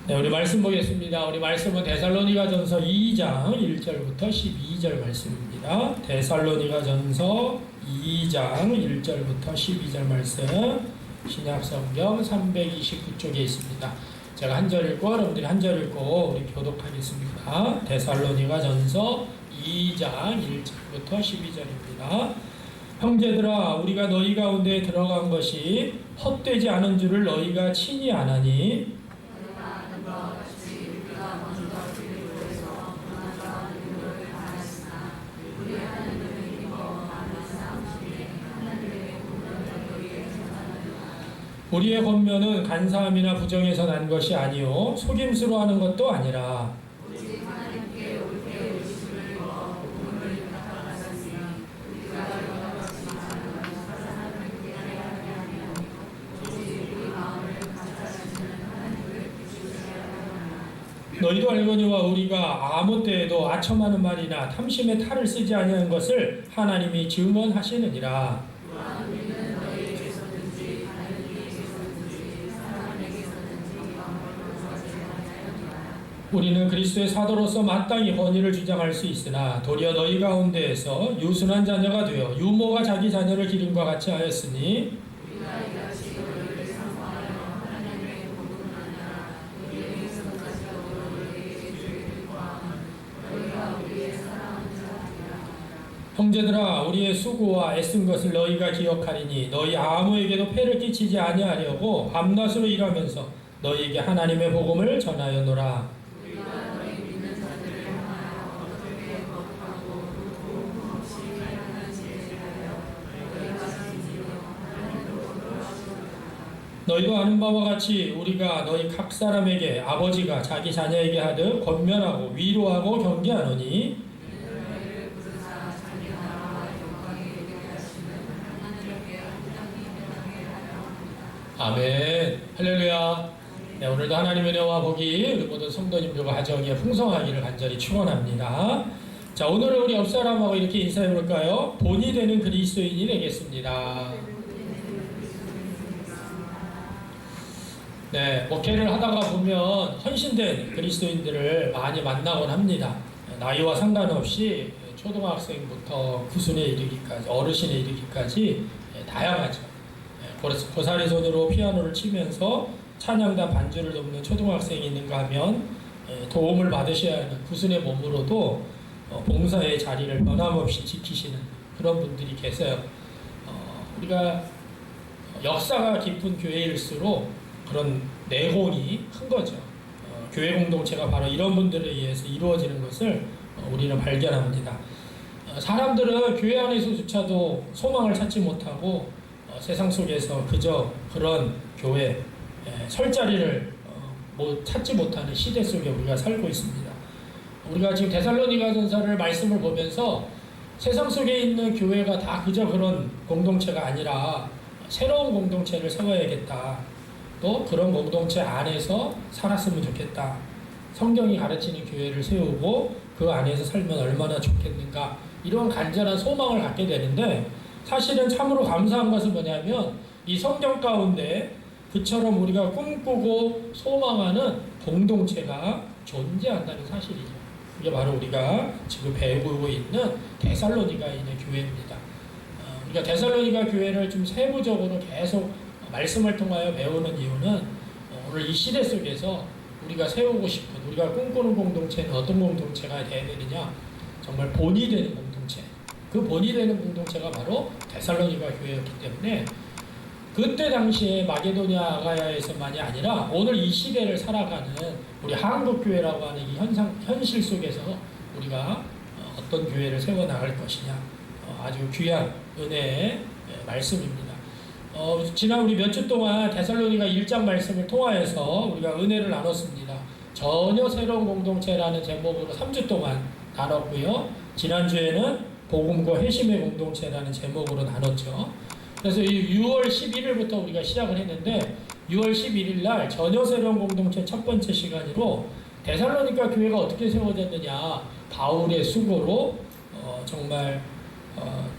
네, 우리 말씀 보겠습니다. 우리 말씀은 데살로니가전서 2장 1절부터 12절 말씀입니다. 데살로니가전서 2장 1절부터 12절 말씀, 신약성경 329쪽에 있습니다. 제가 한 절 읽고 여러분들이 한 절 읽고 우리 교독하겠습니다. 데살로니가전서 2장 1절부터 12절입니다. 형제들아, 우리가 너희 가운데 들어간 것이 헛되지 않은 줄을 너희가 친히 아나니, 우리의 권면은 간사함이나 부정에서 난 것이 아니요 속임수로 하는 것도 아니라 너희도 알거니와 우리가 아무 때에도 아첨하는 말이나 탐심의 탈을 쓰지 아니하는 것을 하나님이 증언하시느니라. 우리는 그리스도의 사도로서 마땅히 권위를 주장할 수 있으나 도리어 너희 가운데에서 유순한 자녀가 되어 유모가 자기 자녀를 기름과 같이 하였으니 형제들아, 우리의 수고와 애쓴 것을 너희가 기억하리니 너희 아무에게도 폐를 끼치지 아니하려고 밤낮으로 일하면서 너희에게 하나님의 복음을 전하였노라. 너희도 아는 바와 같이 우리가 너희 각 사람에게 아버지가 자기 자녀에게 하듯 권면하고 위로하고 경계하노니 아멘. 할렐루야. 네, 오늘도 하나님의 은혜와 복이 우리 모든 성도님들과 가정에 풍성하기를 간절히 축원합니다. 자, 오늘은 우리 옆사람하고 이렇게 인사해 볼까요? 본이 되는 그리스도인이 되겠습니다. 네, 목회를 하다가 보면 헌신된 그리스도인들을 많이 만나곤 합니다. 나이와 상관없이 초등학생부터 구순에 이르기까지, 어르신에 이르기까지 다양하죠. 고사리 손으로 피아노를 치면서 찬양단 반주를 돕는 초등학생이 있는가 하면 도움을 받으셔야 하는 구순의 몸으로도 봉사의 자리를 변함없이 지키시는 그런 분들이 계세요. 우리가 역사가 깊은 교회일수록 그런 내공이 큰 거죠. 교회 공동체가 바로 이런 분들에 의해서 이루어지는 것을 우리는 발견합니다. 사람들은 교회 안에서조차도 소망을 찾지 못하고 세상 속에서 그저 그런 교회 설 자리를 찾지 못하는 시대 속에 우리가 살고 있습니다. 우리가 지금 데살로니가전서를 말씀을 보면서 세상 속에 있는 교회가 다 그저 그런 공동체가 아니라 새로운 공동체를 세워야겠다. 또 그런 공동체 안에서 살았으면 좋겠다. 성경이 가르치는 교회를 세우고 그 안에서 살면 얼마나 좋겠는가. 이런 간절한 소망을 갖게 되는데 사실은 참으로 감사한 것은 뭐냐면 이 성경 가운데 그처럼 우리가 꿈꾸고 소망하는 공동체가 존재한다는 사실이죠. 이게 바로 우리가 지금 배우고 있는 데살로니가인의 교회입니다. 우리가 데살로니가 교회를 좀 세부적으로 계속 말씀을 통하여 배우는 이유는 오늘 이 시대 속에서 우리가 세우고 싶은, 우리가 꿈꾸는 공동체는 어떤 공동체가 되어야 되느냐, 정말 본이 되는 공동체, 그 본이 되는 공동체가 바로 데살로니가 교회였기 때문에 그때 당시에 마게도냐 아가야에서만이 아니라 오늘 이 시대를 살아가는 우리 한국교회라고 하는 이 현실 속에서 우리가 어떤 교회를 세워나갈 것이냐, 아주 귀한 은혜의 말씀입니다. 지난 우리 몇 주 동안 데살로니가 1장 말씀을 통하여서 우리가 은혜를 나눴습니다. 전혀 새로운 공동체라는 제목으로 3주 동안 나눴고요. 지난주에는 복음과 회심의 공동체라는 제목으로 나눴죠. 그래서 이 6월 11일부터 우리가 시작을 했는데 6월 11일 날 전혀 새로운 공동체 첫 번째 시간으로 데살로니가 교회가 어떻게 세워졌느냐, 바울의 수고로 정말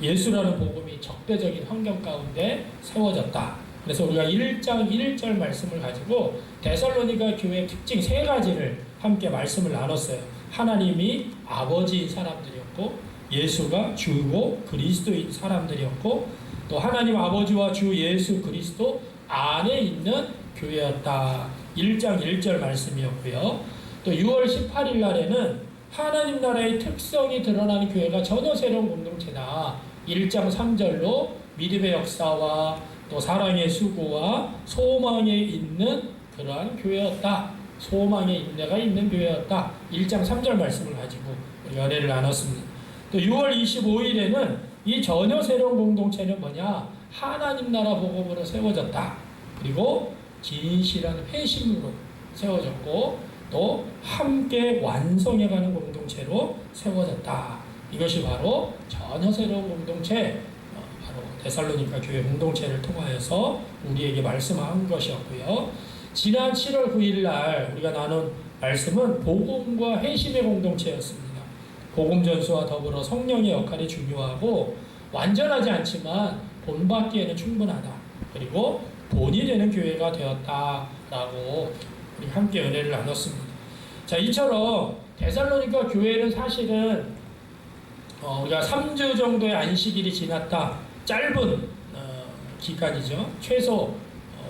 예수라는 복음이 적대적인 환경 가운데 세워졌다. 그래서 우리가 1장 1절 말씀을 가지고 데살로니가 교회의 특징 세 가지를 함께 말씀을 나눴어요. 하나님이 아버지인 사람들이었고, 예수가 주고 그리스도인 사람들이었고, 또 하나님 아버지와 주 예수 그리스도 안에 있는 교회였다. 1장 1절 말씀이었고요. 또 6월 18일 날에는 하나님 나라의 특성이 드러나는 교회가 전혀 새로운 공동체다. 1장 3절로 믿음의 역사와 또 사랑의 수고와 소망에 있는 그러한 교회였다. 소망의 인내가 있는 교회였다. 1장 3절 말씀을 가지고 우리 연회를 나눴습니다. 또 6월 25일에는 이 전혀 새로운 공동체는 뭐냐? 하나님 나라 복음으로 세워졌다. 그리고 진실한 회심으로 세워졌고, 또 함께 완성해가는 공동체로 세워졌다. 이것이 바로 전혀 새로운 공동체, 바로 데살로니가 교회 공동체를 통하여서 우리에게 말씀한 것이었고요. 지난 7월 9일 날 우리가 나눈 말씀은 복음과 회심의 공동체였습니다. 복음 전수와 더불어 성령의 역할이 중요하고 완전하지 않지만 본받기에는 충분하다. 그리고 본이 되는 교회가 되었다라고 우리 함께 은혜를 나눴습니다. 자, 이처럼 데살로니가 교회는 사실은 우리가 3주 정도의 안식일이 지났다. 짧은 기간이죠. 최소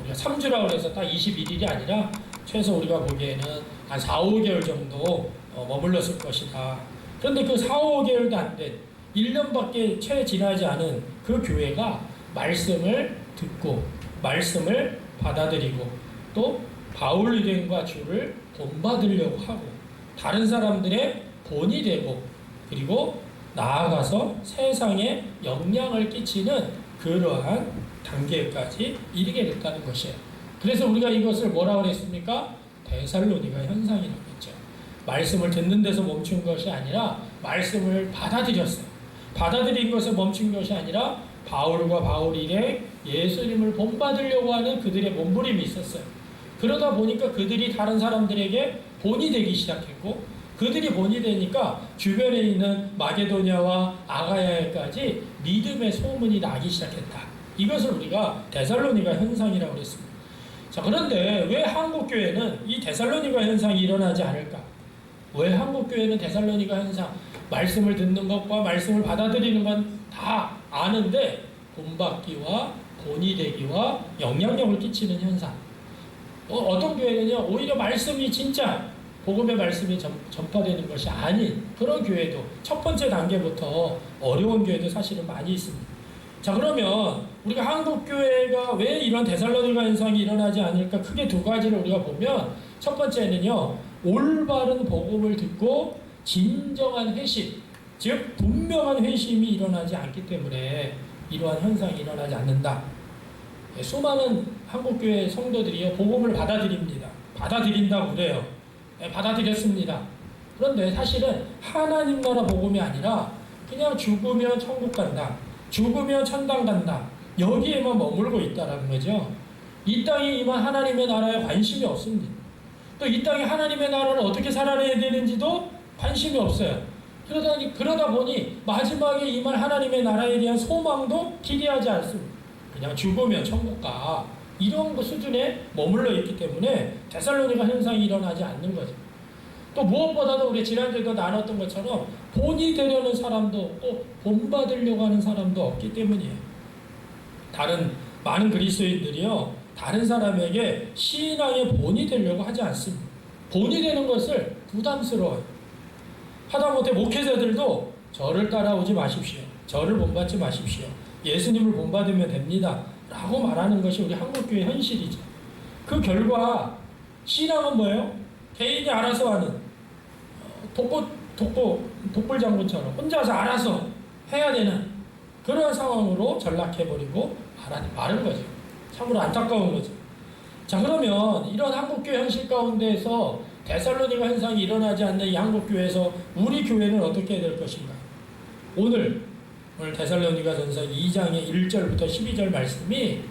우리가 3주라고 해서 딱 21일이 아니라 최소 우리가 보기에는 한 4, 5개월 정도 머물렀을 것이다. 그런데 그 4, 5개월도 안 된 1년밖에 채 지나지 않은 그 교회가 말씀을 듣고 말씀을 받아들이고 또 바울 유대인과 주를 본받으려고 하고 다른 사람들의 본이 되고 그리고 나아가서 세상에 영향을 끼치는 그러한 단계까지 이르게 됐다는 것이에요. 그래서 우리가 이것을 뭐라고 그랬습니까? 데살로니가 현상이라고 했죠. 말씀을 듣는 데서 멈춘 것이 아니라 말씀을 받아들였어요. 받아들인 것에 멈춘 것이 아니라 바울과 바울 일에 예수님을 본받으려고 하는 그들의 몸부림이 있었어요. 그러다 보니까 그들이 다른 사람들에게 본이 되기 시작했고 그들이 본이 되니까 주변에 있는 마게도냐와 아가야에까지 믿음의 소문이 나기 시작했다. 이것을 우리가 데살로니가 현상이라고 그랬습니다. 자, 그런데 왜 한국교회는 이 데살로니가 현상이 일어나지 않을까? 왜 한국교회는 데살로니가 현상, 말씀을 듣는 것과 말씀을 받아들이는 건 다 아는데 본받기와 본이 되기와 영향력을 끼치는 현상. 어떤 교회는요, 오히려 말씀이 진짜 복음의 말씀이 전파되는 것이 아닌 그런 교회도 첫 번째 단계부터 어려운 교회도 사실은 많이 있습니다. 자, 그러면 우리가 한국교회가 왜 이런 데살로니가 현상이 일어나지 않을까? 크게 두 가지를 우리가 보면 첫 번째는요, 올바른 복음을 듣고 진정한 회심, 즉 분명한 회심이 일어나지 않기 때문에 이러한 현상이 일어나지 않는다. 수많은 한국교회 성도들이요, 복음을 받아들입니다. 받아들인다고 그래요. 받아들였습니다. 그런데 사실은 하나님 나라 복음이 아니라 그냥 죽으면 천국 간다, 죽으면 천당 간다, 여기에만 머물고 있다라는 거죠. 이 땅에 임한 하나님의 나라에 관심이 없습니다. 또 이 땅에 하나님의 나라를 어떻게 살아내야 되는지도 관심이 없어요. 그러다 보니 마지막에 임할 하나님의 나라에 대한 소망도 기대하지 않습니다. 그냥 죽으면 천국 가, 이런 수준에 머물러 있기 때문에 데살로니가 현상이 일어나지 않는 거죠. 또 무엇보다도 우리 지난주에도 나눴던 것처럼 본이 되려는 사람도 없고 본받으려고 하는 사람도 없기 때문이에요. 다른 많은 그리스도인들이요, 다른 사람에게 신앙의 본이 되려고 하지 않습니다. 본이 되는 것을 부담스러워요. 하다못해 목회자들도 저를 따라오지 마십시오, 저를 본받지 마십시오, 예수님을 본받으면 됩니다 라고 말하는 것이 우리 한국교회 현실이죠. 그 결과 신앙은 뭐예요? 개인이 알아서 하는 독불장군처럼 혼자서 알아서 해야 되는 그런 상황으로 전락해버리고 마른 거죠. 참으로 안타까운 거죠. 자, 그러면 이런 한국교회 현실 가운데에서 데살로니가 현상이 일어나지 않는 이 한국교회에서 우리 교회는 어떻게 될 것인가? 오늘 데살로니가 전서 2장의 1절부터 12절 말씀이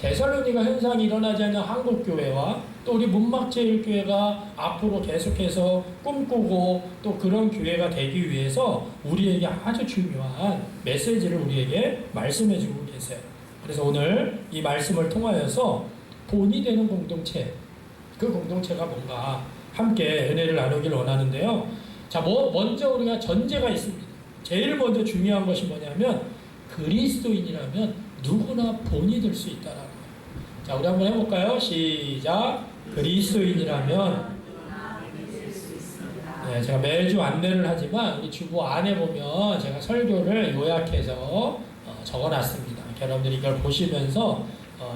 데살로니가 현상이 일어나지 않는 한국교회와 또 우리 문막제일교회가 앞으로 계속해서 꿈꾸고 또 그런 교회가 되기 위해서 우리에게 아주 중요한 메시지를 우리에게 말씀해 주고 계세요. 그래서 오늘 이 말씀을 통하여서 본이 되는 공동체, 그 공동체가 뭔가 함께 은혜를 나누길 원하는데요. 자, 먼저 우리가 전제가 있습니다. 제일 먼저 중요한 것이 뭐냐면 그리스도인이라면 누구나 본이 될 수 있다라는 거예요. 자, 우리 한번 해볼까요? 시작. 그리스도인이라면, 네, 제가 매주 안내를 하지만 우리 주보 안에 보면 제가 설교를 요약해서 적어놨습니다. 여러분들이 이걸 보시면서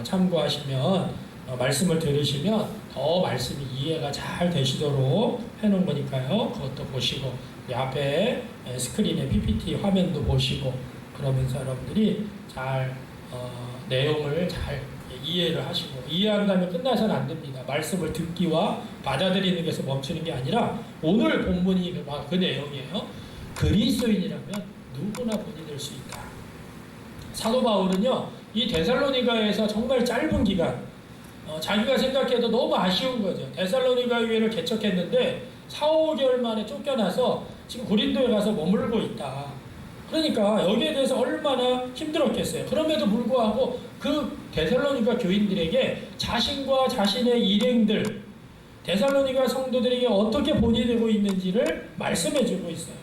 참고하시면 말씀을 들으시면 더 말씀이 이해가 잘 되시도록 해놓은 거니까요. 그것도 보시고 앞에 스크린에 PPT 화면도 보시고 그러면서 여러분들이 잘 내용을 잘 이해를 하시고, 이해한 다음에 끝나서는 안 됩니다. 말씀을 듣기와 받아들이는 것에서 멈추는 게 아니라 오늘 본문이 그 내용이에요. 그리스도인이라면 누구나 본이 될 수 있다. 사도 바울은요, 이 데살로니가에서 정말 짧은 기간, 자기가 생각해도 너무 아쉬운 거죠. 데살로니가 교회를 개척했는데 4, 5개월 만에 쫓겨나서 지금 고린도에 가서 머물고 있다. 그러니까 여기에 대해서 얼마나 힘들었겠어요. 그럼에도 불구하고 그 데살로니가 교인들에게 자신과 자신의 일행들, 데살로니가 성도들에게 어떻게 본이 되고 있는지를 말씀해주고 있어요.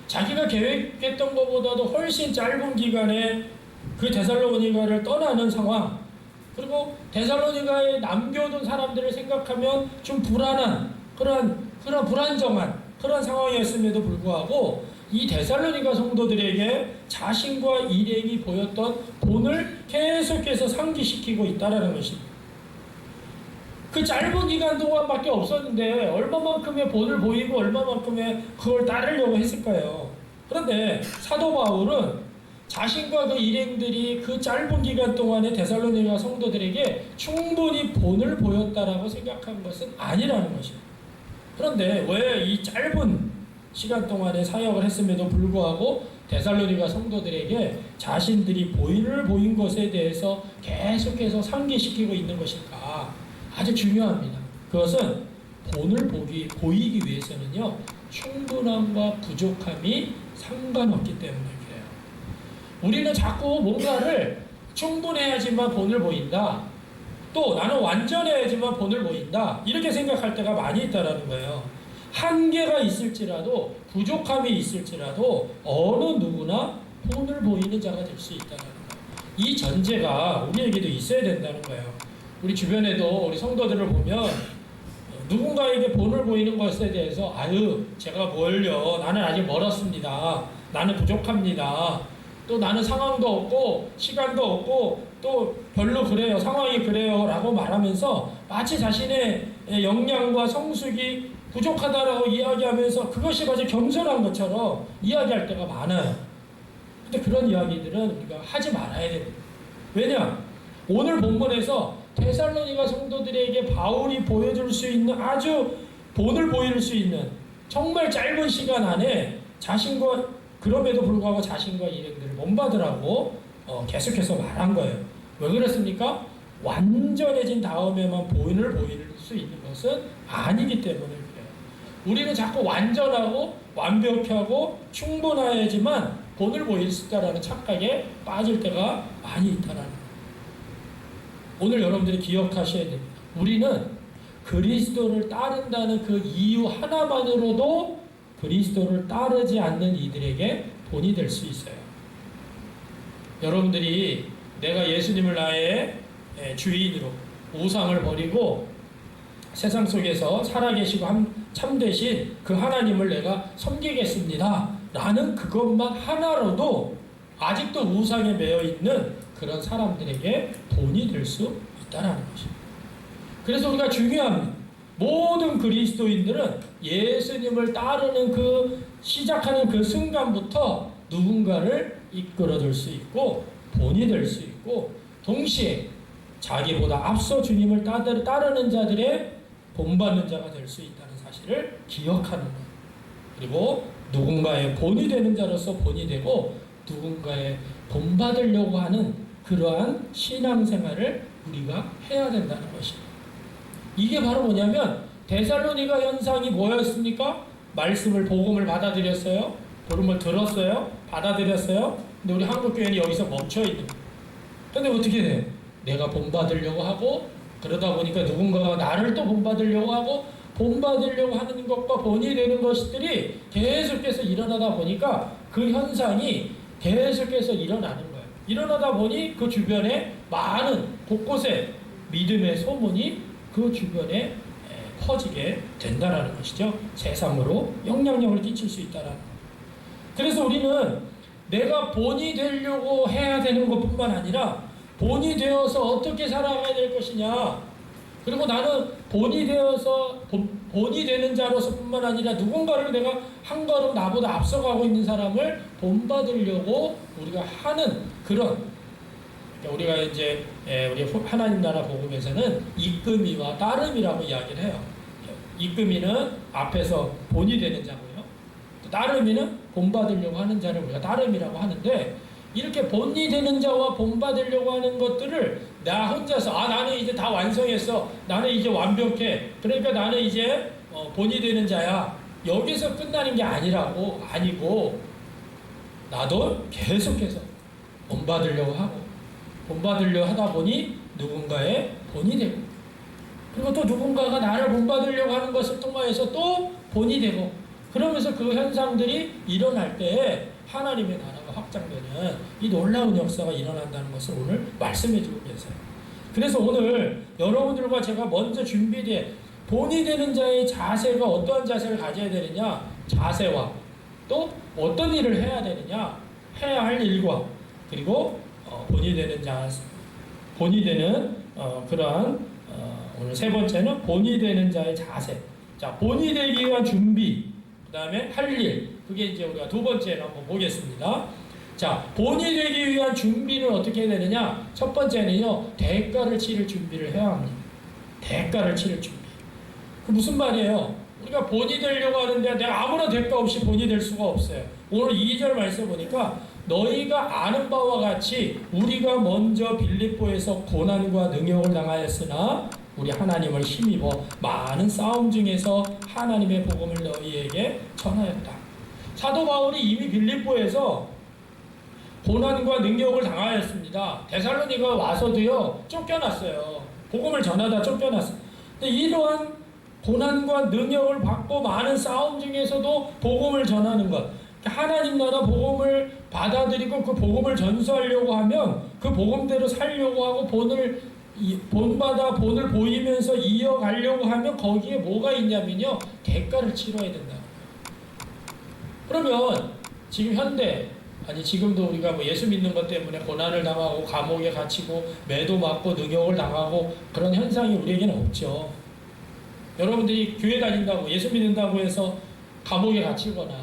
자기가 계획했던 것보다도 훨씬 짧은 기간에 그 데살로니가를 떠나는 상황, 그리고 데살로니가에 남겨둔 사람들을 생각하면 좀 불안한 그런 불안정한 그런 상황이었음에도 불구하고 이 데살로니가 성도들에게 자신과 일행이 보였던 본을 계속해서 상기시키고 있다는 것입니다. 그 짧은 기간 동안밖에 없었는데 얼마만큼의 본을 보이고 얼마만큼의 그걸 따르려고 했을까요? 그런데 사도 바울은 자신과 그 일행들이 그 짧은 기간 동안에 데살로니가 성도들에게 충분히 본을 보였다라고 생각한 것은 아니라는 것입니다. 그런데 왜 이 짧은 시간 동안에 사역을 했음에도 불구하고 데살로니가 성도들에게 자신들이 본을 보인 것에 대해서 계속해서 상기시키고 있는 것일까? 아주 중요합니다. 그것은 본을 보이기 위해서는요, 충분함과 부족함이 상관없기 때문에 그래요. 우리는 자꾸 뭔가를 충분해야지만 본을 보인다, 또 나는 완전해야지만 본을 보인다, 이렇게 생각할 때가 많이 있다는 거예요. 한계가 있을지라도, 부족함이 있을지라도 어느 누구나 본을 보이는 자가 될 수 있다는 거예요. 이 전제가 우리에게도 있어야 된다는 거예요. 우리 주변에도 우리 성도들을 보면 누군가에게 본을 보이는 것에 대해서 아유, 제가 뭘요, 나는 아직 멀었습니다, 나는 부족합니다, 또 나는 상황도 없고 시간도 없고 또 별로 그래요, 상황이 그래요 라고 말하면서 마치 자신의 역량과 성숙이 부족하다라고 이야기하면서 그것이 마치 겸손한 것처럼 이야기할 때가 많아요. 근데 그런 이야기들은 우리가 하지 말아야 됩니다. 왜냐? 오늘 본문에서 데살로니가 성도들에게 바울이 보여줄 수 있는, 아주 본을 보일 수 있는 정말 짧은 시간 안에 자신과, 그럼에도 불구하고 자신과 일행들을 본받으라고 계속해서 말한 거예요. 왜 그랬습니까? 완전해진 다음에만 본을 보일 수 있는 것은 아니기 때문에 그래요. 우리는 자꾸 완전하고 완벽하고 충분해야지만 본을 보일 수 있다는 착각에 빠질 때가 많이 있다는 거예요. 오늘 여러분들이 기억하셔야 됩니다. 우리는 그리스도를 따른다는 그 이유 하나만으로도 그리스도를 따르지 않는 이들에게 본이 될 수 있어요. 여러분들이 내가 예수님을 나의 주인으로, 우상을 버리고 세상 속에서 살아계시고 참되신 그 하나님을 내가 섬기겠습니다 라는 그것만 하나로도 아직도 우상에 매여 있는 그런 사람들에게 본이 될 수 있다는 것입니다. 그래서 우리가 중요합니다. 모든 그리스도인들은 예수님을 따르는 시작하는 그 순간부터 누군가를 이끌어줄 수 있고 본이 될 수 있고, 동시에 자기보다 앞서 주님을 따르는 자들의 본받는 자가 될 수 있다는 사실을 기억하는 거예요. 그리고 누군가의 본이 되는 자로서 본이 되고 누군가의 본받으려고 하는 그러한 신앙생활을 우리가 해야 된다는 것입니다. 이게 바로 뭐냐면 데살로니가 현상이 뭐였습니까? 말씀을, 복음을 받아들였어요. 복음을 들었어요. 받아들였어요. 근데 우리 한국교회는 여기서 멈춰있는 거예요. 근데 어떻게 돼? 내가 본받으려고 하고, 그러다 보니까 누군가가 나를 또 본받으려고 하고, 본받으려고 하는 것과 본이 되는 것들이 계속해서 일어나다 보니까 그 현상이 계속해서 일어나는 거예요. 일어나다 보니 그 주변에 많은 곳곳에 믿음의 소문이 그 주변에 퍼지게 된다라는 것이죠. 세상으로 영향력을 끼칠 수 있다라는 것. 그래서 우리는 내가 본이 되려고 해야 되는 것뿐만 아니라 본이 되어서 어떻게 살아가야 될 것이냐, 그리고 나는 본이 되어서 본이 되는 자로서뿐만 아니라 누군가를 내가 한 걸음 나보다 앞서가고 있는 사람을 본받으려고 우리가 하는 그런, 우리가 이제 우리 하나님 나라 복음에서는 이끌미와 따름이라고 이야기를 해요. 이끌미는 앞에서 본이 되는 자고요. 또 따름이는 본받으려고 하는 자를 우리가 따름이라고 하는데, 이렇게 본이 되는 자와 본받으려고 하는 것들을 나 혼자서 나는 이제 다 완성했어, 나는 이제 완벽해, 그러니까 나는 이제 본이 되는 자야, 여기서 끝나는 게 아니고 나도 계속해서 본받으려고 하고 본받으려고 하다 보니 누군가의 본이 되고, 그리고 또 누군가가 나를 본받으려고 하는 것을 통하여서 또 본이 되고, 그러면서 그 현상들이 일어날 때에 하나님의 나라가 확장되는 이 놀라운 역사가 일어난다는 것을 오늘 말씀해 주고 계세요. 그래서 오늘 여러분들과 제가 먼저 준비된 본이 되는 자의 자세가 어떠한 자세를 가져야 되느냐, 자세와 또 어떤 일을 해야 되느냐, 해야 할 일과, 그리고 본이 되는 그러한 오늘 세 번째는 본이 되는 자의 자세. 자, 본이 되기 위한 준비, 그 다음에 할 일, 그게 이제 우리가 두 번째로 한번 보겠습니다. 자, 본이 되기 위한 준비는 어떻게 해야 되느냐? 첫 번째는요, 대가를 치를 준비를 해야 합니다. 대가를 치를 준비. 그 무슨 말이에요? 우리가 본이 되려고 하는데 내가 아무런 대가 없이 본이 될 수가 없어요. 오늘 2절 말씀 보니까 너희가 아는 바와 같이 우리가 먼저 빌립보에서 고난과 능욕을 당하였으나 우리 하나님을 힘입어 많은 싸움 중에서 하나님의 복음을 너희에게 전하였다. 사도 바울이 이미 빌립보에서 고난과 능욕을 당하였습니다. 데살로니가 와서도요, 쫓겨났어요. 복음을 전하다 쫓겨났어요. 근데 이러한 고난과 능욕을 받고 많은 싸움 중에서도 복음을 전하는 것, 하나님 나라 복음을 받아들이고 그 복음을 전수하려고 하면 그 복음대로 살려고 하고 본받아 본을 보이면서 이어가려고 하면 거기에 뭐가 있냐면요, 대가를 치러야 된다는 거예요. 그러면 지금 현대, 지금도 우리가 뭐 예수 믿는 것 때문에 고난을 당하고 감옥에 갇히고 매도 맞고 능욕을 당하고 그런 현상이 우리에게는 없죠. 여러분들이 교회 다닌다고 예수 믿는다고 해서 감옥에 갇히거나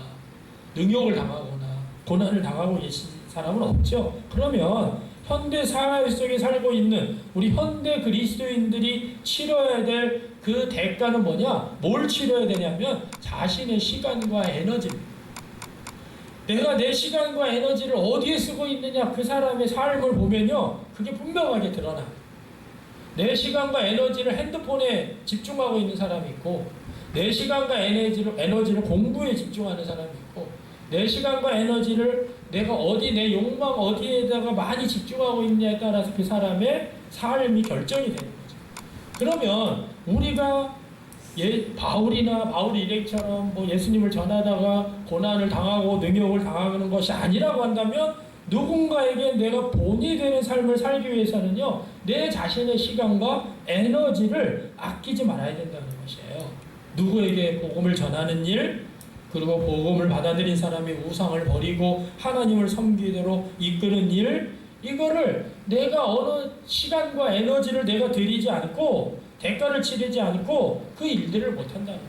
능욕을 당하거나 고난을 당하고 계신 사람은 없죠. 그러면 현대 사회 속에 살고 있는 우리 현대 그리스도인들이 치러야 될 그 대가는 뭐냐? 뭘 치러야 되냐면 자신의 시간과 에너지입니다. 내가 내 시간과 에너지를 어디에 쓰고 있느냐, 그 사람의 삶을 보면요, 그게 분명하게 드러나. 내 시간과 에너지를 핸드폰에 집중하고 있는 사람이 있고, 내 시간과 에너지를 공부에 집중하는 사람이 있고, 내 시간과 에너지를 내가 내 욕망 어디에다가 많이 집중하고 있냐에 따라서 그 사람의 삶이 결정이 되는 거죠. 그러면 우리가 바울 일행처럼 뭐 예수님을 전하다가 고난을 당하고 능욕을 당하는 것이 아니라고 한다면, 누군가에게 내가 본이 되는 삶을 살기 위해서는요, 내 자신의 시간과 에너지를 아끼지 말아야 된다는 것이에요. 누구에게 복음을 전하는 일, 그리고 복음을 받아들인 사람이 우상을 버리고 하나님을 섬기도록 이끄는 일, 이거를 내가 어느 시간과 에너지를 내가 들이지 않고 대가를 치르지 않고 그 일들을 못한다는 거예요.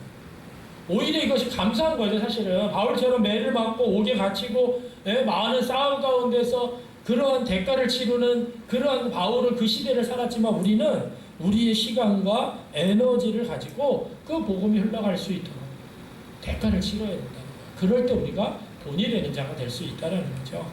오히려 이것이 감사한 거죠. 사실은 바울처럼 매를 맞고 옥에 갇히고 많은 싸움 가운데서 그러한 대가를 치르는 그러한 바울은 그 시대를 살았지만, 우리는 우리의 시간과 에너지를 가지고 그 복음이 흘러갈 수 있도록 대가를 치러야 된다는 거예요. 그럴 때 우리가 본이 되는 자가 될 수 있다는 거죠.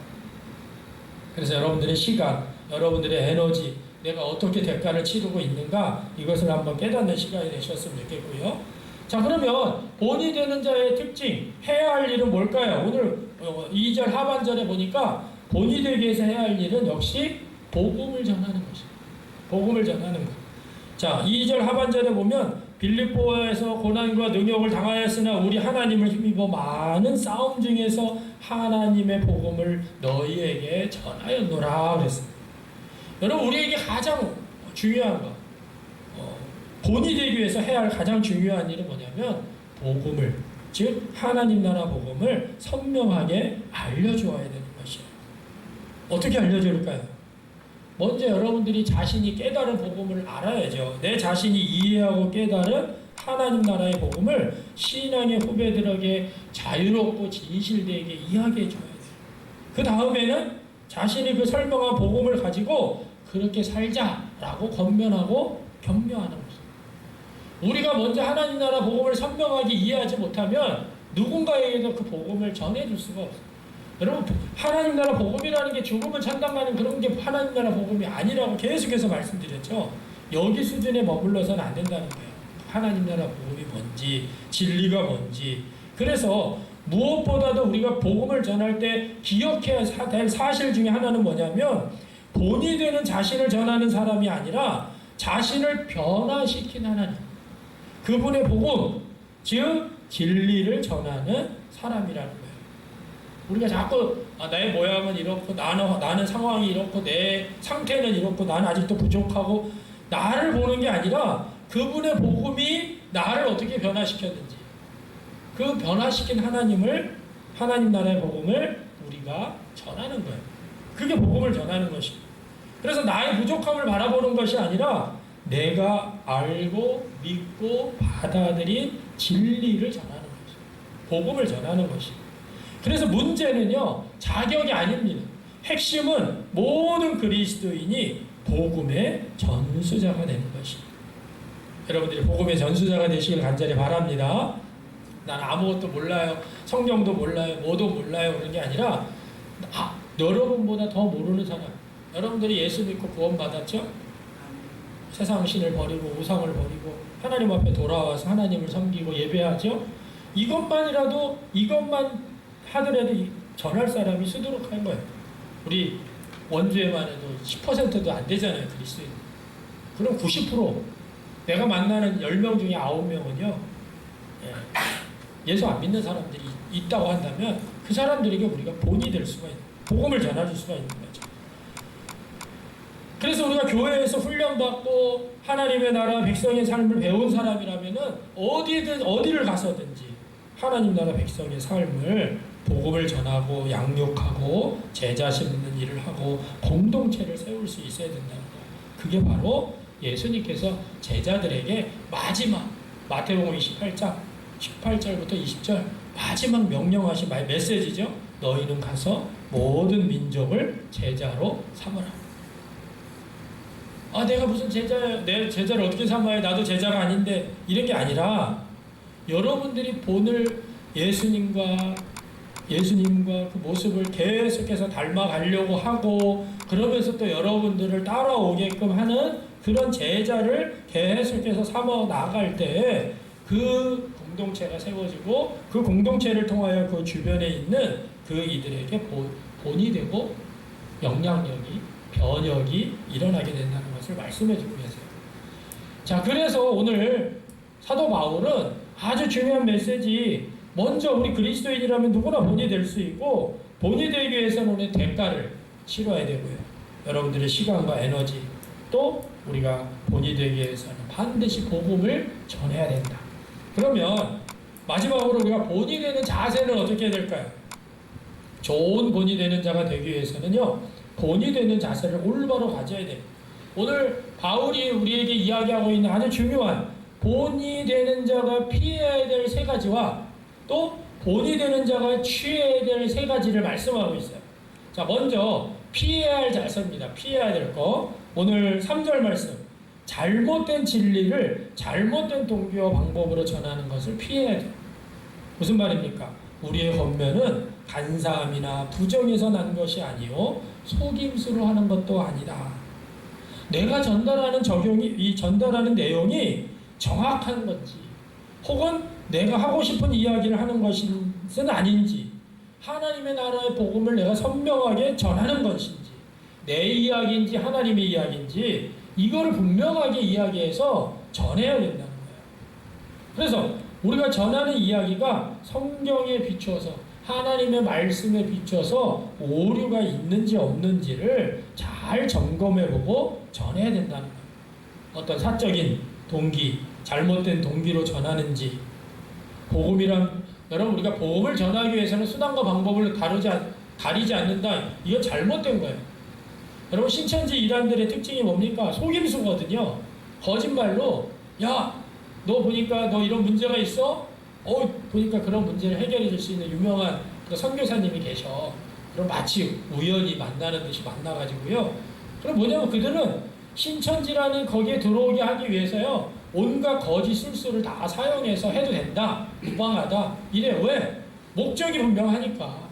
그래서 여러분들의 시간, 여러분들의 에너지, 내가 어떻게 대가를 치르고 있는가, 이것을 한번 깨닫는 시간이 되셨으면 좋겠고요. 자, 그러면 본이 되는 자의 특징, 해야 할 일은 뭘까요? 오늘 2절 하반절에 보니까 본이 되기 위해서 해야 할 일은 역시 복음을 전하는 것입니다. 복음을 전하는 것. 자, 2절 하반절에 보면 빌립보에서 고난과 능욕을 당하였으나 우리 하나님을 힘입어 많은 싸움 중에서 하나님의 복음을 너희에게 전하였노라 그랬습니다. 여러분, 우리에게 가장 중요한 것, 본이 되기 위해서 해야 할 가장 중요한 일은 뭐냐면 복음을, 즉 하나님 나라 복음을 선명하게 알려주어야 되는 것이에요. 어떻게 알려줄까요? 먼저 여러분들이 자신이 깨달은 복음을 알아야죠. 내 자신이 이해하고 깨달은 하나님 나라의 복음을 신앙의 후배들에게 자유롭고 진실되게 이야기해 줘야 돼요. 그 다음에는 자신이 그 설명한 복음을 가지고 그렇게 살자라고 권면하고 격려하는 거죠. 우리가 먼저 하나님 나라 복음을 선명하게 이해하지 못하면 누군가에게도 그 복음을 전해줄 수가 없어요. 여러분, 하나님 나라 복음이라는 게 죽으면 천당 가는 그런 게 하나님 나라 복음이 아니라고 계속해서 말씀드렸죠. 여기 수준에 머물러서는 안 된다는 거예요. 하나님 나라 복음이 뭔지, 진리가 뭔지. 그래서 무엇보다도 우리가 복음을 전할 때 기억해야 될 사실 중에 하나는 뭐냐면 본이 되는 자신을 전하는 사람이 아니라 자신을 변화시킨 하나님, 그분의 복음, 즉 진리를 전하는 사람이라는 거예요. 우리가 자꾸 나의 모양은 이렇고 나는 상황이 이렇고 내 상태는 이렇고 나는 아직도 부족하고 나를 보는 게 아니라 그분의 복음이 나를 어떻게 변화시켰는지, 그 변화시킨 하나님을, 하나님 나라의 복음을 우리가 전하는 거예요. 그게 복음을 전하는 것입니다. 그래서 나의 부족함을 바라보는 것이 아니라 내가 알고 믿고 받아들인 진리를 전하는 것입니다. 복음을 전하는 것입니다. 그래서 문제는요, 자격이 아닙니다. 핵심은 모든 그리스도인이 복음의 전수자가 되는 것입니다. 여러분들이 복음의 전수자가 되시길 간절히 바랍니다. 난 아무것도 몰라요, 성경도 몰라요, 뭐도 몰라요, 그런 게 아니라 여러분보다 더 모르는 사람, 여러분들이 예수 믿고 구원 받았죠? 세상 신을 버리고 우상을 버리고 하나님 앞에 돌아와서 하나님을 섬기고 예배하죠? 이것만 하더라도 전할 사람이 수두룩한 거예요. 우리 원주에만 해도 10%도 안 되잖아요, 그리스도인. 그럼 90%, 내가 만나는 10명 중에 9명은요, 예수 안 믿는 사람들이 있다고 한다면 그 사람들에게 우리가 본이 될 수가 있는, 복음을 전해줄 수가 있는 거죠. 그래서 우리가 교회에서 훈련받고 하나님의 나라 백성의 삶을 배운 사람이라면은 어디를 가서든지 하나님 나라 백성의 삶을, 복음을 전하고 양육하고 제자 심는 일을 하고 공동체를 세울 수 있어야 된다는 거예요. 그게 바로 예수님께서 제자들에게 마지막 마태복음 28장 18절부터 20절 마지막 명령하신 메시지죠. 너희는 가서 모든 민족을 제자로 삼으라. 내가 무슨 제자야, 내 제자를 어떻게 삼아야, 나도 제자가 아닌데, 이런 게 아니라 여러분들이 본을 예수님과 그 모습을 계속해서 닮아가려고 하고, 그러면서 또 여러분들을 따라오게끔 하는 그런 제자를 계속해서 삼아 나갈 때 그 공동체가 세워지고 그 공동체를 통하여 그 주변에 있는 그 이들에게 본이 되고 영향력이, 변혁이 일어나게 된다는 것을 말씀해주고 계세요. 자, 그래서 오늘 사도 바울은 아주 중요한 메시지, 먼저 우리 그리스도인이라면 누구나 본이 될 수 있고, 본이 되기 위해서는 오늘 대가를 치러야 되고요. 여러분들의 시간과 에너지, 또 우리가 본이 되기 위해서는 반드시 복음을 전해야 된다. 그러면 마지막으로 우리가 본이 되는 자세는 어떻게 해야 될까요? 좋은 본이 되는 자가 되기 위해서는요, 본이 되는 자세를 올바로 가져야 돼요. 오늘 바울이 우리에게 이야기하고 있는 아주 중요한 본이 되는 자가 피해야 될 세 가지와 또 본이 되는 자가 취해야 될 세 가지를 말씀하고 있어요. 자, 먼저 피해야 할 자세입니다. 피해야 될 거. 오늘 3절 말씀. 잘못된 진리를 잘못된 동기와 방법으로 전하는 것을 피해야 돼요. 무슨 말입니까? 우리의 권면은 간사함이나 부정에서 난 것이 아니요 속임수로 하는 것도 아니다. 내가 전달하는 전달하는 내용이 정확한 건지, 혹은 내가 하고 싶은 이야기를 하는 것은 아닌지, 하나님의 나라의 복음을 내가 선명하게 전하는 것인지, 내 이야기인지 하나님의 이야기인지 이거를 분명하게 이야기해서 전해야 된다는 거예요. 그래서 우리가 전하는 이야기가 성경에 비추어서 하나님의 말씀에 비춰서 오류가 있는지 없는지를 잘 점검해보고 전해야 된다는 거예요. 어떤 사적인 동기, 잘못된 동기로 전하는지. 복음이란, 여러분 우리가 복음을 전하기 위해서는 수단과 방법을 가리지 않는다. 이거 잘못된 거예요. 여러분 신천지 이단들의 특징이 뭡니까? 속임수거든요. 거짓말로 야, 너 보니까 너 이런 문제가 있어? 보니까 그런 문제를 해결해 줄 수 있는 유명한 그 선교사님이 계셔. 그럼 마치 우연히 만나는 듯이 만나가지고요. 그럼 뭐냐면 그들은 신천지라는 거기에 들어오게 하기 위해서요. 온갖 거짓 술수를 다 사용해서 해도 된다. 무방하다. 이래. 왜? 목적이 분명하니까.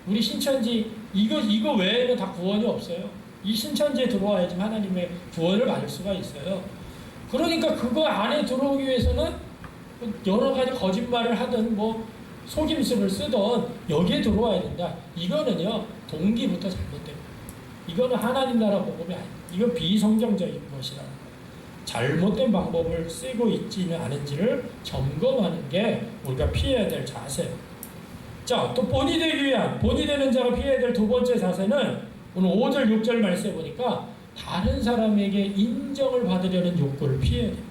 우리 신천지 이거 외에는 다 구원이 없어요. 이 신천지에 들어와야지 하나님의 구원을 받을 수가 있어요. 그러니까 그거 안에 들어오기 위해서는 여러 가지 거짓말을 하든 뭐 속임수를 쓰던 여기에 들어와야 된다. 이거는요 동기부터 잘못된 거예요. 이거는 하나님 나라 복음이 아니에요. 이건 비성경적인 것이라는 거예요. 잘못된 방법을 쓰고 있지는 않은지를 점검하는 게 우리가 피해야 될 자세예요. 자, 또 본이 되기 위한, 본이 되는 자가 피해야 될 두 번째 자세는 오늘 5절 6절 말씀해 보니까 다른 사람에게 인정을 받으려는 욕구를 피해야 돼요.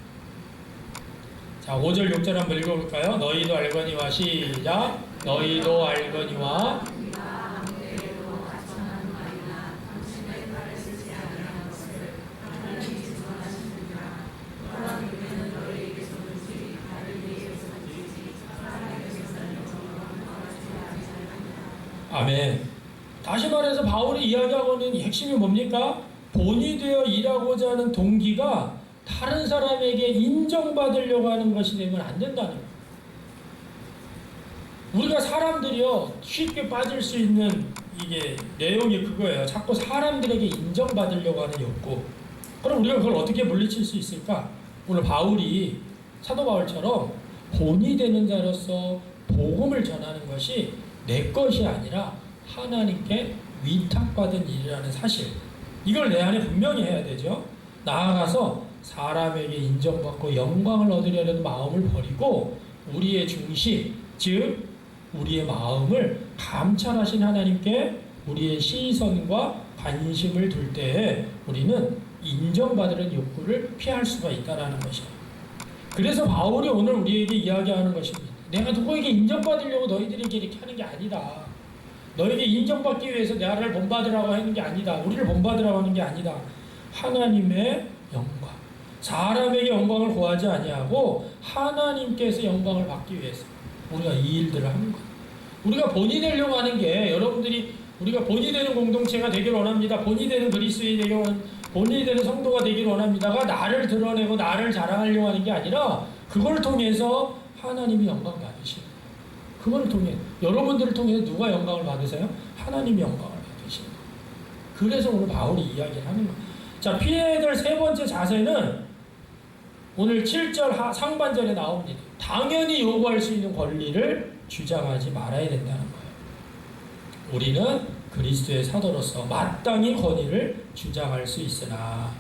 자, 5절 6절 한번 읽어볼까요? 너희도 알거니와 시작. 너희도 알거니와 아멘. 다시 말해서 바울이 이야기하고 있는 핵심이 뭡니까? 본이 되어 일하고자 하는 동기가 다른 사람에게 인정받으려고 하는 것이 되면 안 된다는 거예요. 우리가 사람들이요 쉽게 빠질 수 있는 이게 내용이 그거예요. 자꾸 사람들에게 인정받으려고 하는 욕구. 그럼 우리가 그걸 어떻게 물리칠 수 있을까? 오늘 바울이 사도 바울처럼 본이 되는 자로서 복음을 전하는 것이 내 것이 아니라 하나님께 위탁받은 일이라는 사실, 이걸 내 안에 분명히 해야 되죠. 나아가서 사람에게 인정받고 영광을 얻으려는 마음을 버리고 우리의 중심, 즉 우리의 마음을 감찰하신 하나님께 우리의 시선과 관심을 둘 때에 우리는 인정받으려는 욕구를 피할 수가 있다는 것이에요. 그래서 바울이 오늘 우리에게 이야기하는 것입니다. 내가 누구에게 인정받으려고 너희들에게 이렇게 하는 게 아니다. 너에게 인정받기 위해서 나를 본받으라고 하는 게 아니다. 우리를 본받으라고 하는 게 아니다. 하나님의 영광. 사람에게 영광을 구하지 아니하고 하나님께서 영광을 받기 위해서 우리가 이 일들을 하는 거예요. 우리가 본이 되려고 하는 게 여러분들이 우리가 본이 되는 공동체가 되길 원합니다. 본이 되는 그리스도인이 되길 원합니다. 본이 되는 성도가 되길 원합니다가 나를 드러내고 나를 자랑하려고 하는 게 아니라 그걸 통해서 하나님이 영광 받으시는 그걸 통해 여러분들을 통해서 누가 영광을 받으세요? 하나님이 영광을 받으시는 그래서 오늘 바울이 이야기를 하는 거예요. 자, 피해야 될 세 번째 자세는 오늘 7절 상반절에 나옵니다. 당연히 요구할 수 있는 권리를 주장하지 말아야 된다는 거예요. 우리는 그리스도의 사도로서 마땅히 권위를 주장할 수 있으나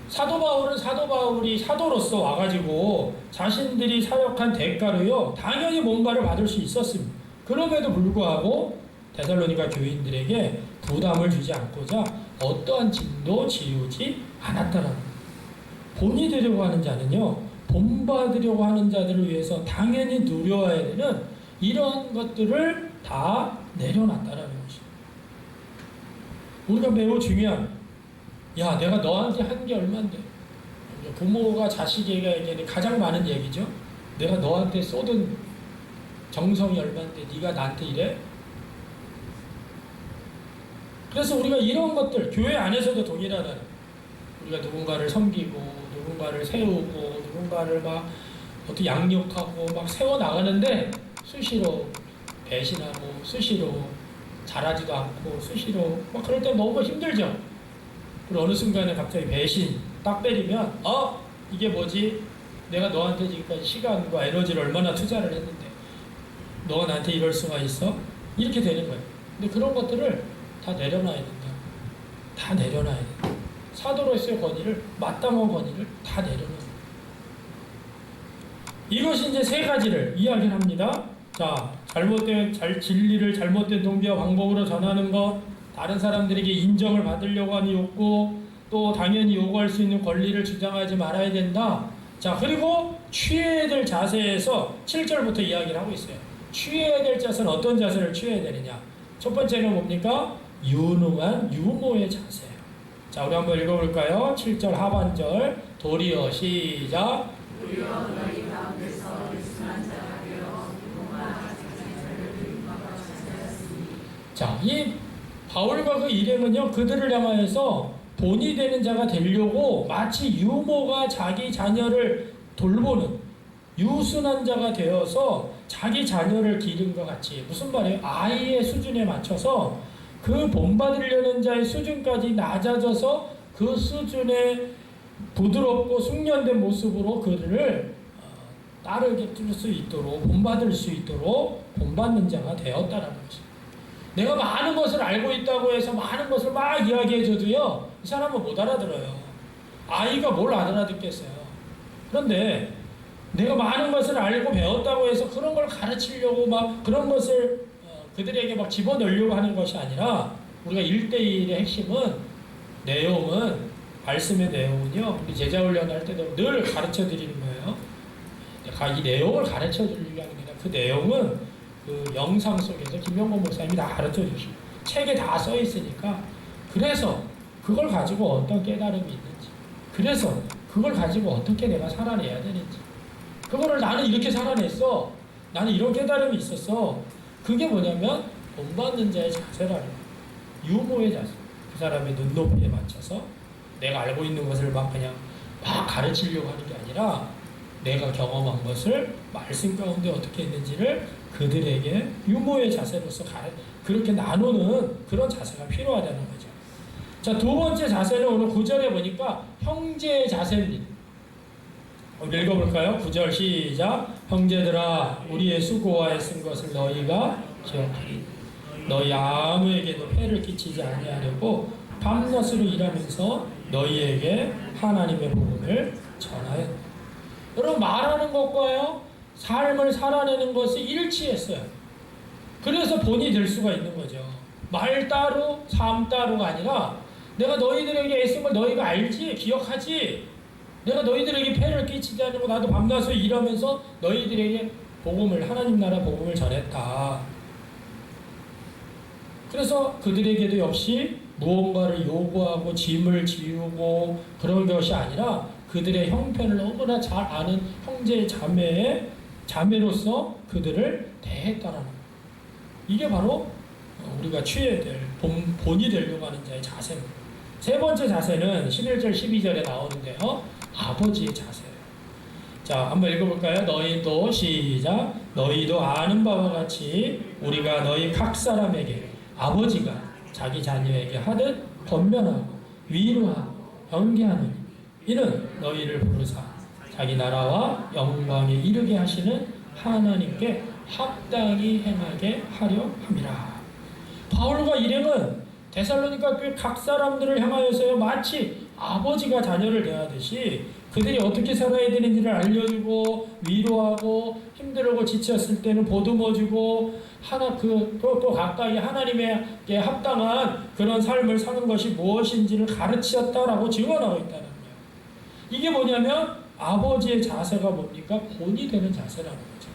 사도 바울이 사도로서 와가지고 자신들이 사역한 대가로요 당연히 뭔가를 받을 수 있었습니다. 그럼에도 불구하고 데살로니가 교인들에게 부담을 주지 않고자 어떠한 짐도 지우지 않았다라는 거예요. 본이 되려고 하는 자는요 본받으려고 하는 자들을 위해서 당연히 누려야 되는 이런 것들을 다 내려놨다라는 것이죠. 우리가 매우 중요한 야, 내가 너한테 한 게 얼만데? 부모가 자식에게 가장 많은 얘기죠. 내가 너한테 쏟은 정성이 얼만데 네가 나한테 이래? 그래서 우리가 이런 것들 교회 안에서도 동일하다. 우리가 누군가를 섬기고 누군가를 세우고 누군가를 막 어떻게 양육하고 막 세워나가는데 수시로 배신하고 수시로 잘하지도 않고 수시로 막 그럴 때 너무 힘들죠. 그리고 어느 순간에 갑자기 배신 딱 때리면 이게 뭐지? 내가 너한테 지금까지 시간과 에너지를 얼마나 투자를 했는데 너가 나한테 이럴 수가 있어? 이렇게 되는 거예요. 근데 그런 것들을 다 내려놔야 된다. 다 내려놔야 돼요. 사도로서의 권위를, 마땅한 권위를 다 내려놔야 돼요. 이것이 이제 세 가지를 이야기를 합니다. 자, 진리를 잘못된 동기와 방법으로 전하는 것, 다른 사람들에게 인정을 받으려고 하는 욕구, 또 당연히 요구할 수 있는 권리를 주장하지 말아야 된다. 자, 그리고 취해야 될 자세에서 7절부터 이야기를 하고 있어요. 취해야 될 자세는 어떤 자세를 취해야 되느냐? 첫 번째는 뭡니까? 유능한 유모의 자세예요. 자, 우리 한번 읽어볼까요? 7절 하반절 도리어 시작. 도리어 너희 가운데서 유순한 자가 되어 유모가 자기를 인과가 자세였으니. 자, 이 바울과 그 일행은요, 그들을 향하여서 본이 되는 자가 되려고 마치 유모가 자기 자녀를 돌보는 유순한 자가 되어서 자기 자녀를 기른 것 같이, 무슨 말이에요? 아이의 수준에 맞춰서 그 본받으려는 자의 수준까지 낮아져서 그 수준의 부드럽고 숙련된 모습으로 그들을 따르게 뜰 수 있도록, 본받을 수 있도록 본받는 자가 되었다는 것입니다. 내가 많은 것을 알고 있다고 해서 많은 것을 막 이야기해줘도요, 이 사람은 못 알아들어요. 아이가 뭘 알아듣겠어요. 그런데 내가 많은 것을 알고 배웠다고 해서 그런 걸 가르치려고 막 그런 것을 그들에게 막 집어넣으려고 하는 것이 아니라, 우리가 1대1의 핵심은, 내용은, 말씀의 내용은요, 우리 제자 훈련할 때도 늘 가르쳐 드리는 거예요. 이 내용을 가르쳐 드리려고 합니다. 그 내용은 그 영상 속에서 김영곤 목사님이 다 가르쳐 주시고 책에 다 써 있으니까, 그래서 그걸 가지고 어떤 깨달음이 있는지, 그래서 그걸 가지고 어떻게 내가 살아내야 되는지, 그거를 나는 이렇게 살아냈어, 나는 이런 깨달음이 있었어, 그게 뭐냐면 본받는 자의 자세라는 거예요. 유모의 자세. 그 사람의 눈높이에 맞춰서 내가 알고 있는 것을 막 그냥 막 가르치려고 하는 게 아니라, 내가 경험한 것을 말씀 가운데 어떻게 했는지를 그들에게 유모의 자세로서 그렇게 나누는 그런 자세가 필요하다는 거죠. 자, 두 번째 자세는 오늘 9절에 보니까 형제의 자세입니다. 읽어볼까요? 9절 시작. 형제들아, 우리의 수고와 애쓴 것을 너희가 기억하리. 너희 아무에게도 폐를 끼치지 아니하려고 밤낮으로 일하면서 너희에게 하나님의 복음을 전하였다. 여러분, 말하는 것과요, 삶을 살아내는 것이 일치했어요. 그래서 본이 될 수가 있는 거죠. 말 따로, 삶 따로가 아니라, 내가 너희들에게 애쓴 걸 너희가 알지, 기억하지. 내가 너희들에게 폐를 끼치지 않고 나도 밤낮으로 일하면서 너희들에게 복음을, 하나님 나라 복음을 전했다. 그래서 그들에게도 역시 무언가를 요구하고 짐을 지우고 그런 것이 아니라, 그들의 형편을 너무나 잘 아는 형제 자매로서 그들을 대했다라는 거예요. 이게 바로 우리가 취해야 될 본이 되려고 하는 자의 자세입니다. 세 번째 자세는 11절 12절에 나오는데요, 아버지의 자세예요. 자, 한번 읽어볼까요? 너희도 시작. 너희도 아는 바와 같이 우리가 너희 각 사람에게 아버지가 자기 자녀에게 하듯 권면하고 위로하고 연계하느니, 이는 너희를 부르사 자기 나라와 영광에 이르게 하시는 하나님께 합당히 행하게 하려 함이라. 바울과 일행은 데살로니가 교회 각 사람들을 향하여서요, 마치 아버지가 자녀를 대하듯이 그들이 어떻게 살아야 되는지를 알려주고 위로하고 힘들고 지쳤을 때는 보듬어주고 또 가까이 하나님에게 합당한 그런 삶을 사는 것이 무엇인지를 가르치셨다라고 증언하고 있다는 거예요. 이게 뭐냐면 아버지의 자세가 뭡니까? 본이 되는 자세라는 거죠.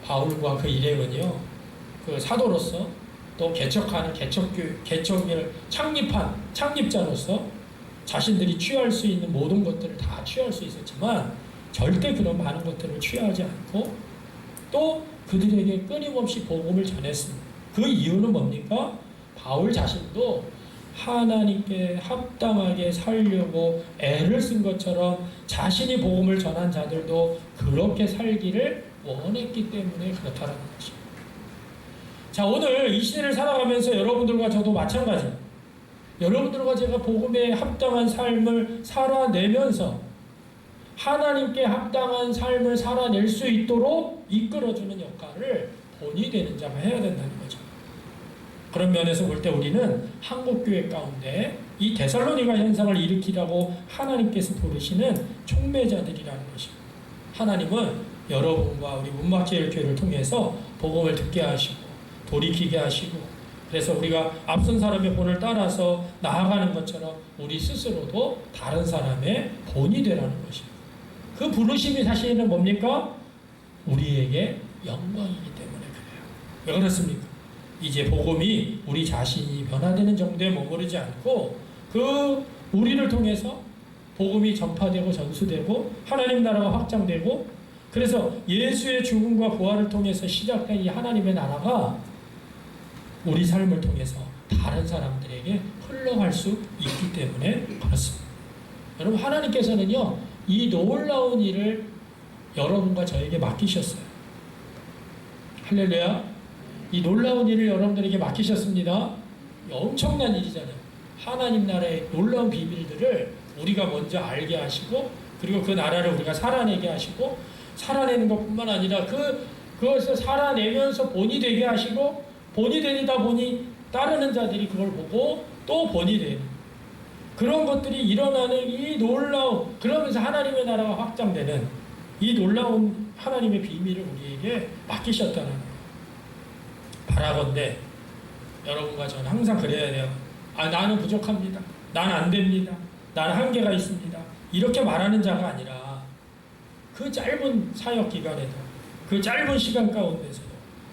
바울과 그 일행은요, 그 사도로서 또 개척하는 개척을 창립한 창립자로서 자신들이 취할 수 있는 모든 것들을 다 취할 수 있었지만, 절대 그런 많은 것들을 취하지 않고 또 그들에게 끊임없이 복음을 전했습니다. 그 이유는 뭡니까? 바울 자신도 하나님께 합당하게 살려고 애를 쓴 것처럼 자신이 복음을 전한 자들도 그렇게 살기를 원했기 때문에 그렇다는 것입니다. 자, 오늘 이 시대를 살아가면서 여러분들과 저도 마찬가지, 여러분들과 제가 복음에 합당한 삶을 살아내면서 하나님께 합당한 삶을 살아낼 수 있도록 이끌어주는 역할을 본이 되는 자가 해야 된다는 거죠. 그런 면에서 볼 때 우리는 한국교회 가운데 이 데살로니가 현상을 일으키라고 하나님께서 부르시는 촉매자들이라는 것입니다. 하나님은 여러분과 우리 문막제일교회를 통해서 복음을 듣게 하시고 돌이키게 하시고, 그래서 우리가 앞선 사람의 본을 따라서 나아가는 것처럼 우리 스스로도 다른 사람의 본이 되라는 것입니다. 그 부르심이 사실은 뭡니까? 우리에게 영광이기 때문에 그래요. 왜 그렇습니까? 이제 복음이 우리 자신이 변화되는 정도에 머무르지 않고 그 우리를 통해서 복음이 전파되고 전수되고 하나님 나라가 확장되고, 그래서 예수의 죽음과 부활을 통해서 시작된 이 하나님의 나라가 우리 삶을 통해서 다른 사람들에게 흘러갈 수 있기 때문에 그렇습니다. 여러분, 하나님께서는요, 이 놀라운 일을 여러분과 저에게 맡기셨어요. 할렐루야. 이 놀라운 일을 여러분들에게 맡기셨습니다. 엄청난 일이잖아요. 하나님 나라의 놀라운 비밀들을 우리가 먼저 알게 하시고, 그리고 그 나라를 우리가 살아내게 하시고, 살아내는 것뿐만 아니라 그것을 살아내면서 본이 되게 하시고, 본이 되다 보니 따르는 자들이 그걸 보고 또 본이 되는 그런 것들이 일어나는 이 놀라운, 그러면서 하나님의 나라가 확장되는 이 놀라운 하나님의 비밀을 우리에게 맡기셨다는 거예요. 바라건대 여러분과 저는 항상 그래야 돼요. 나는 부족합니다. 난 안 됩니다. 나는 한계가 있습니다. 이렇게 말하는 자가 아니라 그 짧은 사역 기간에도, 그 짧은 시간 가운데서도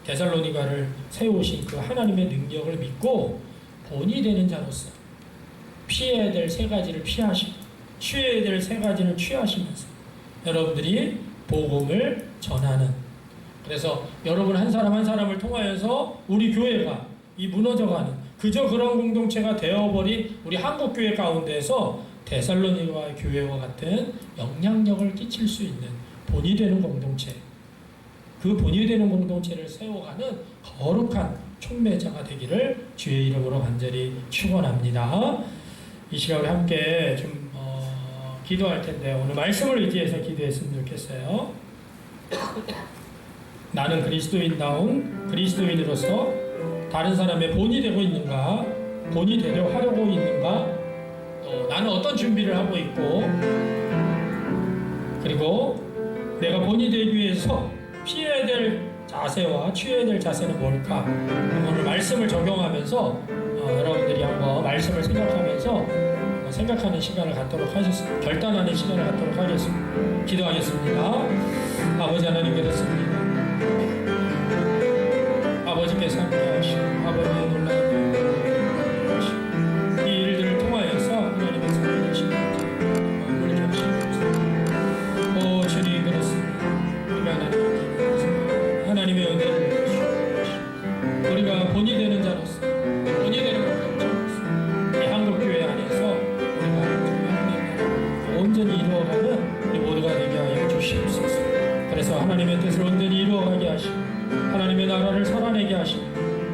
데살로니가를 세우신 그 하나님의 능력을 믿고 본이 되는 자로서 피해야 될 세 가지를 피하시고 취해야 될 세 가지를 취하시면서 여러분들이 복음을 전하는, 그래서 여러분 한 사람 한 사람을 통하여서 우리 교회가 이 무너져가는 그저 그런 공동체가 되어버린 우리 한국교회 가운데서 데살로니가 교회와 같은 영향력을 끼칠 수 있는 본이 되는 공동체, 그 본이 되는 공동체를 세워가는 거룩한 촉매자가 되기를 주의 이름으로 간절히 축원합니다. 이 시간 우리 함께 좀 기도할 텐데, 오늘 말씀을 의지해서 기도했으면 좋겠어요. 나는 그리스도인다운 그리스도인으로서 다른 사람의 본이 되고 있는가, 본이 되려 하려고 있는가, 또 나는 어떤 준비를 하고 있고, 그리고 내가 본이 되기 위해서 피해야 될 자세와 취해야 될 자세는 뭘까? 오늘 말씀을 적용하면서 여러분들이 한번 말씀을 생각하면서 생각하는 시간을 갖도록 하겠습니다. 결단하는 시간을 갖도록 하겠습니다. 기도하겠습니다. 아버지 하나님, 그렇습니다. 아버지께서 함께 하시고 아버지의 놀라운 이 일들을 통하여서 하나님의 살아계신 마음을 하시옵소서. 오 주님, 그렇습니다. 우리가 하나님의 은혜를 주시옵소서. 우리가 본이 되는 자로서, 본이 되는 공동체로서 이 한국교회 안에서 우리가 하나님의 나라를 온전히 이루어가는 우리 모두가 되게 하여 주시옵소서. 그래서 하나님의 뜻을 온전히 이루어가게 하시고 하나님의 나라를 살아내게 하시고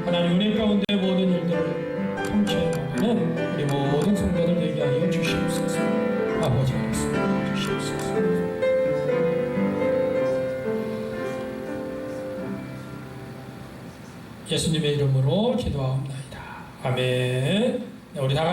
하나님 은혜 가운데 모든 일들을 통치해 나가는 우리 모든 성도들 되게 하여 주시옵소서. 아버지 그렇습니다. 주시옵소서. 예수님의 이름으로 기도하옵나이다. 아멘. 우리 다